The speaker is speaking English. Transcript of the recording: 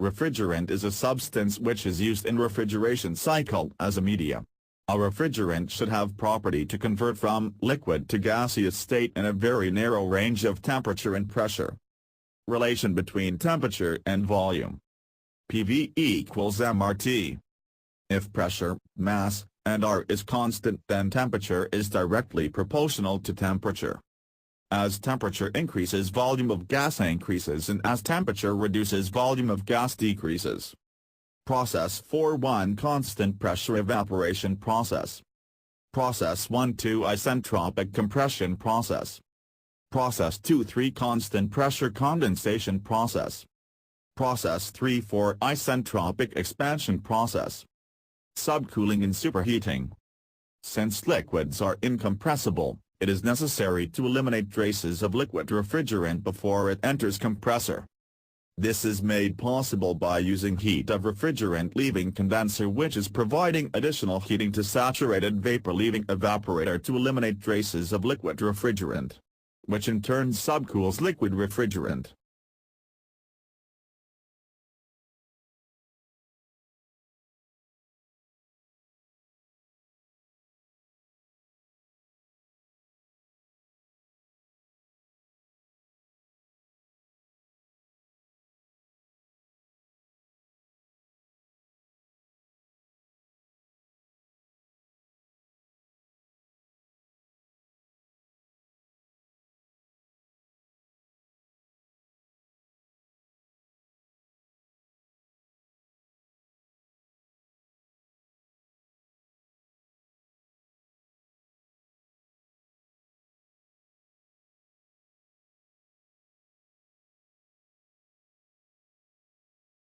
Refrigerant is a substance which is used in refrigeration cycle as a media. A refrigerant should have property to convert from liquid to gaseous state in a very narrow range of temperature and pressure. Relation between temperature and volume. PV equals mRT. If pressure, mass, and R is constant, then temperature is directly proportional to temperature. As temperature increases, volume of gas increases, and as temperature reduces, volume of gas decreases. Process 4-1 Constant pressure evaporation process. Process 1-2 Isentropic compression process. Process 2-3 Constant pressure condensation process. Process 3-4 Isentropic expansion process. Subcooling and superheating. Since liquids are incompressible, it is necessary to eliminate traces of liquid refrigerant before it enters compressor. This is made possible by using heat of refrigerant leaving condenser, which is providing additional heating to saturated vapor leaving evaporator to eliminate traces of liquid refrigerant, which in turn subcools liquid refrigerant.